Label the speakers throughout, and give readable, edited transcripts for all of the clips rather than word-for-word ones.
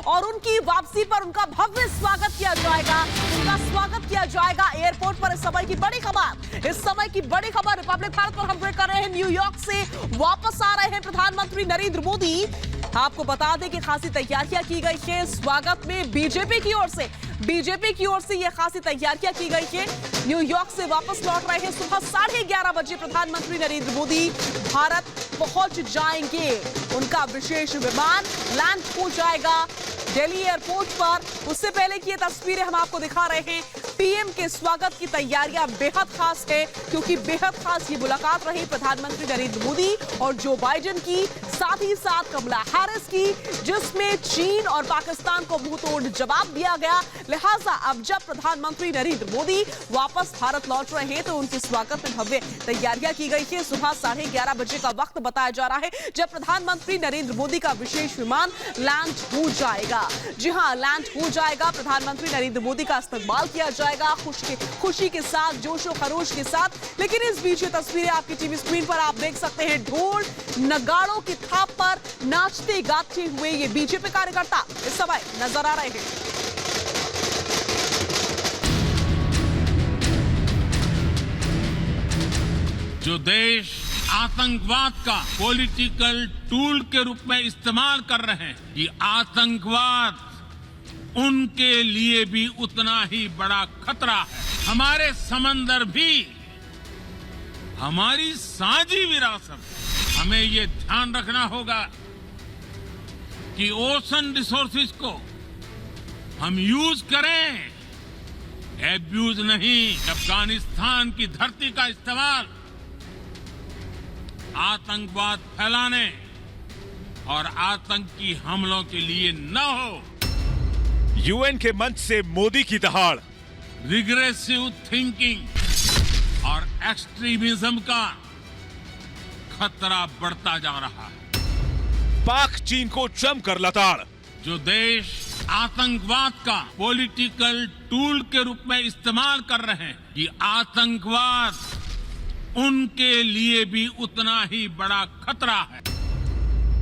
Speaker 1: और उनकी वापसी पर उनका भव्य स्वागत किया जाएगा। उनका स्वागत किया जाएगा एयरपोर्ट पर। इस समय की बड़ी खबर रिपब्लिक भारत पर हम ब्रेक कर रहे हैं। न्यूयॉर्क से वापस आ रहे हैं प्रधानमंत्री नरेंद्र मोदी। आपको बता दें कि खासी तैयारियां की गई है स्वागत में। बीजेपी की ओर से यह खासी तैयारियां की गई है। न्यूयॉर्क से वापस लौट रहे हैं। सुबह 11:30 बजे प्रधानमंत्री नरेंद्र मोदी भारत पहुंच जाएंगे। उनका विशेष विमान लैंड हो जाएगा दिल्ली एयरपोर्ट पर। उससे पहले की ये तस्वीरें हम आपको दिखा रहे हैं। पीएम के स्वागत की तैयारियां बेहद खास है, क्योंकि बेहद खास ये मुलाकात रही प्रधानमंत्री नरेंद्र मोदी और जो बाइडेन की, साथ ही साथ कमला हैरिस की, जिसमें चीन और पाकिस्तान को मुंहतोड़ जवाब दिया गया। लिहाजा अब जब प्रधानमंत्री नरेंद्र मोदी वापस भारत लौट रहे हैं तो उनके स्वागत में भव्य तैयारियां की गई है। सुबह 11:30 बजे का वक्त बताया जा रहा है जब प्रधानमंत्री नरेंद्र मोदी का विशेष विमान लैंड हो जाएगा। जी हां, लैंड हो जाएगा। प्रधानमंत्री नरेंद्र मोदी का इस्तकबाल किया जाएगा खुशी के साथ, जोशो खरोश के साथ। लेकिन इस बीच ये तस्वीरें आपकी टीवी स्क्रीन पर आप देख सकते हैं। ढोल नगाड़ों की थाप पर नाचते गाते हुए ये बीजेपी कार्यकर्ता इस समय नजर आ रहे हैं।
Speaker 2: जो देश आतंकवाद का पॉलिटिकल टूल के रूप में इस्तेमाल कर रहे हैं, कि आतंकवाद उनके लिए भी उतना ही बड़ा खतरा है। हमारे समंदर भी हमारी साझी विरासत है। हमें ये ध्यान रखना होगा कि ओशन रिसोर्सेज को हम यूज करें, एब्यूज नहीं। अफगानिस्तान की धरती का इस्तेमाल आतंकवाद फैलाने और आतंकी हमलों के लिए न हो।
Speaker 3: यूएन के मंच से मोदी की दहाड़।
Speaker 2: रिग्रेसिव थिंकिंग और एक्सट्रीमिज्म का खतरा बढ़ता जा रहा है।
Speaker 3: पाक चीन को जमकर लताड़।
Speaker 2: जो देश आतंकवाद का पॉलिटिकल टूल के रूप में इस्तेमाल कर रहे हैं, कि आतंकवाद उनके लिए भी उतना ही बड़ा खतरा है।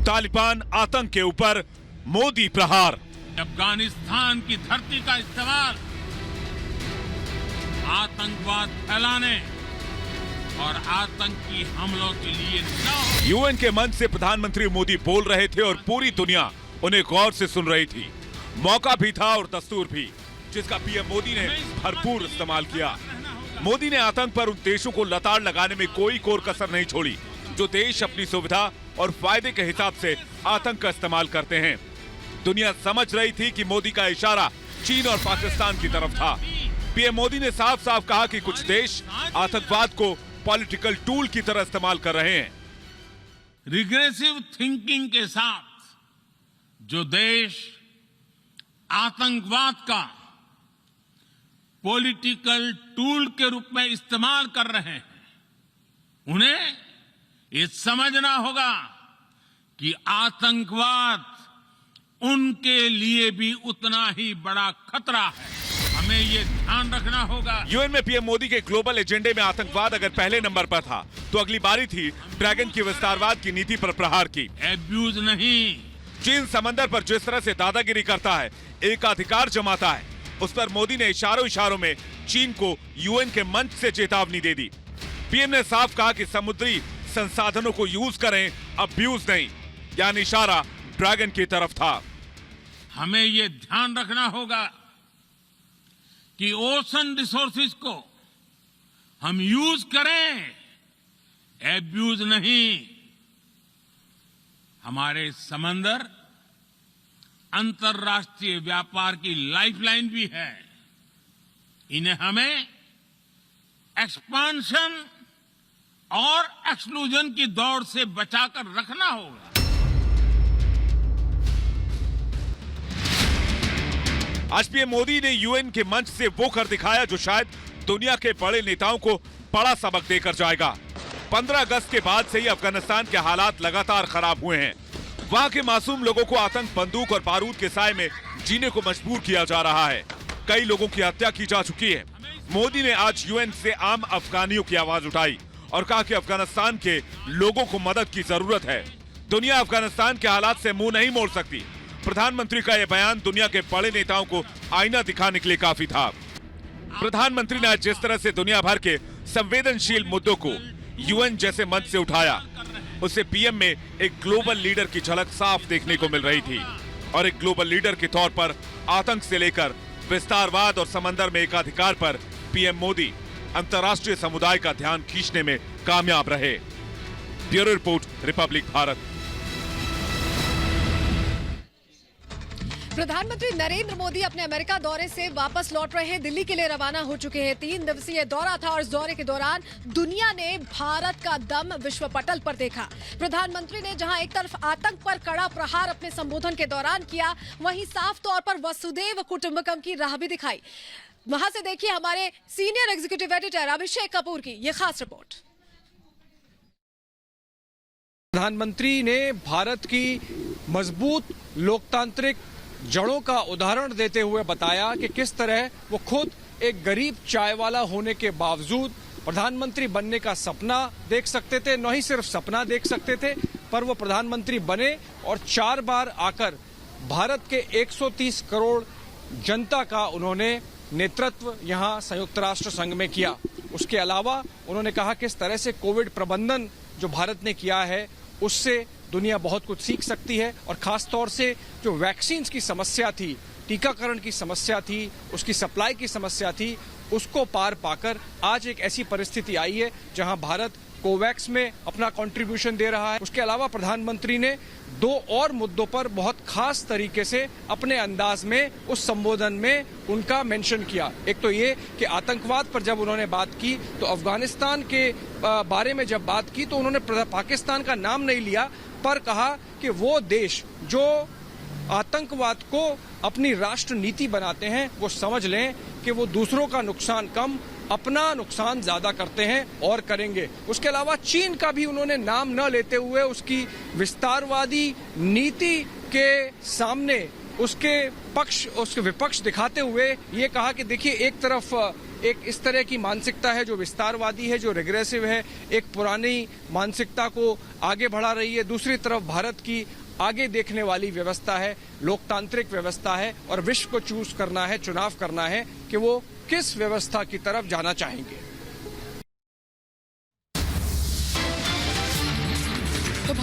Speaker 3: तालिबान आतंक के ऊपर मोदी प्रहार।
Speaker 2: अफगानिस्तान की धरती का इस्तेमाल आतंकवाद फैलाने और आतंकी हमलों के लिए न हो।
Speaker 3: यूएन के मंच से प्रधानमंत्री मोदी बोल रहे थे और पूरी दुनिया उन्हें गौर से सुन रही थी। मौका भी था और दस्तूर भी, जिसका पीएम मोदी ने भरपूर इस्तेमाल किया। मोदी ने आतंक पर उन देशों को लताड़ लगाने में कोई कोर कसर नहीं छोड़ी जो देश अपनी सुविधा और फायदे के हिसाब से आतंक का इस्तेमाल करते हैं। दुनिया समझ रही थी कि मोदी का इशारा चीन और पाकिस्तान की तरफ था। पीएम मोदी ने साफ साफ कहा कि कुछ देश आतंकवाद को पॉलिटिकल टूल की तरह इस्तेमाल कर रहे हैं।
Speaker 2: रिग्रेसिव थिंकिंग के साथ जो देश आतंकवाद का पॉलिटिकल टूल के रूप में इस्तेमाल कर रहे हैं, उन्हें ये समझना होगा कि आतंकवाद उनके लिए भी उतना ही बड़ा खतरा है। हमें ये ध्यान रखना होगा।
Speaker 3: यूएन में पीएम मोदी के ग्लोबल एजेंडे में आतंकवाद अगर पहले नंबर पर था, तो अगली बारी थी ड्रैगन की विस्तारवाद की नीति पर प्रहार की।
Speaker 2: एब्यूज नहीं।
Speaker 3: चीन समंदर पर जिस तरह से दादागिरी करता है, एकाधिकार जमाता है, उस पर मोदी ने इशारों में चीन को यूएन के मंच से चेतावनी दे दी। पीएम ने साफ कहा कि समुद्री संसाधनों को यूज करें, अब्यूज नहीं। यानी इशारा ड्रैगन की तरफ था।
Speaker 2: हमें यह ध्यान रखना होगा कि ओशन रिसोर्सेज को हम यूज करें, एब्यूज नहीं। हमारे समंदर अंतर्राष्ट्रीय व्यापार की लाइफलाइन भी है। इन्हें हमें एक्सपांशन और एक्सक्लूजन की दौड़ से बचाकर रखना होगा।
Speaker 3: आज पीएम मोदी ने यूएन के मंच से वो कर दिखाया जो शायद दुनिया के बड़े नेताओं को बड़ा सबक देकर जाएगा। 15 अगस्त के बाद से ही अफगानिस्तान के हालात लगातार खराब हुए हैं। वहां के मासूम लोगों को आतंक, बंदूक और बारूद के साए में जीने को मजबूर किया जा रहा है। कई लोगों की हत्या की जा चुकी है। मोदी ने आज यूएन से आम अफगानियों की आवाज उठाई और कहा कि अफगानिस्तान के लोगों को मदद की जरूरत है। दुनिया अफगानिस्तान के हालात से मुंह नहीं मोड़ सकती। प्रधानमंत्री का यह बयान दुनिया के बड़े नेताओं को आईना दिखाने के लिए काफी था। प्रधानमंत्री ने आज जिस तरह से दुनिया भर के संवेदनशील मुद्दों को यूएन जैसे मंच से उठाया, उससे पीएम में एक ग्लोबल लीडर की झलक साफ देखने को मिल रही थी। और एक ग्लोबल लीडर के तौर पर आतंक से लेकर विस्तारवाद और समंदर में एकाधिकार पर पीएम मोदी अंतर्राष्ट्रीय समुदाय का ध्यान खींचने में कामयाब रहे। Bureau report, Republic Bharat.
Speaker 4: प्रधानमंत्री नरेंद्र मोदी अपने अमेरिका दौरे से वापस लौट रहे हैं, दिल्ली के लिए रवाना हो चुके हैं। 3 दिवसीय दौरा था और इस दौरे के दौरान दुनिया ने भारत का दम विश्व पटल पर देखा। प्रधानमंत्री ने जहां एक तरफ आतंक पर कड़ा प्रहार अपने संबोधन के दौरान किया, वहीं साफ तौर पर वसुदेव कुटुंबकम की राह भी दिखाई। वहां से देखिए हमारे senior executive editor Abhishek Kapoor की यह खास रिपोर्ट।
Speaker 5: प्रधानमंत्री ने भारत की मजबूत लोकतांत्रिक जड़ों का उदाहरण देते हुए बताया कि किस तरह वो खुद एक गरीब चाय वाला होने के बावजूद प्रधानमंत्री बनने का सपना देख सकते थे। न ही सिर्फ सपना देख सकते थे, पर वो प्रधानमंत्री बने और 4 बार आकर भारत के 130 करोड़ जनता का उन्होंने नेतृत्व यहां संयुक्त राष्ट्र संघ में किया। उसके अलावा उन्होंने कहा किस तरह से कोविड प्रबंधन जो भारत ने किया है उससे दुनिया बहुत कुछ सीख सकती है। और खास तौर से जो वैक्सीन की समस्या थी, टीकाकरण की समस्या थी, उसकी सप्लाई की समस्या थी, उसको पार पाकर आज एक ऐसी परिस्थिति आई है जहां भारत कोवैक्स में अपना कंट्रीब्यूशन दे रहा है। उसके अलावा प्रधानमंत्री ने 2 और मुद्दों पर बहुत खास तरीके से अपने अंदाज में उस संबोधन में उनका मेंशन किया। एक तो ये कि आतंकवाद पर जब उन्होंने बात की तो अफगानिस्तान के बारे में जब बात की तो उन्होंने पाकिस्तान का नाम नहीं लिया, पर कहा कि वो देश जो आतंकवाद को अपनी राष्ट्र नीति बनाते हैं वो समझ लें कि वो दूसरों का नुकसान कम, अपना नुकसान ज्यादा करते हैं और करेंगे। उसके अलावा चीन का भी उन्होंने नाम न लेते हुए उसकी विस्तारवादी नीति के सामने उसके विपक्ष दिखाते हुए ये कहा कि देखिए, एक तरफ एक इस तरह की मानसिकता है जो विस्तारवादी है, जो रिग्रेसिव है, एक पुरानी मानसिकता को आगे बढ़ा रही है। दूसरी तरफ भारत की आगे देखने वाली व्यवस्था है, लोकतांत्रिक व्यवस्था है और विश्व को चूज करना है, चुनाव करना है कि वो किस व्यवस्था की तरफ जाना चाहेंगे।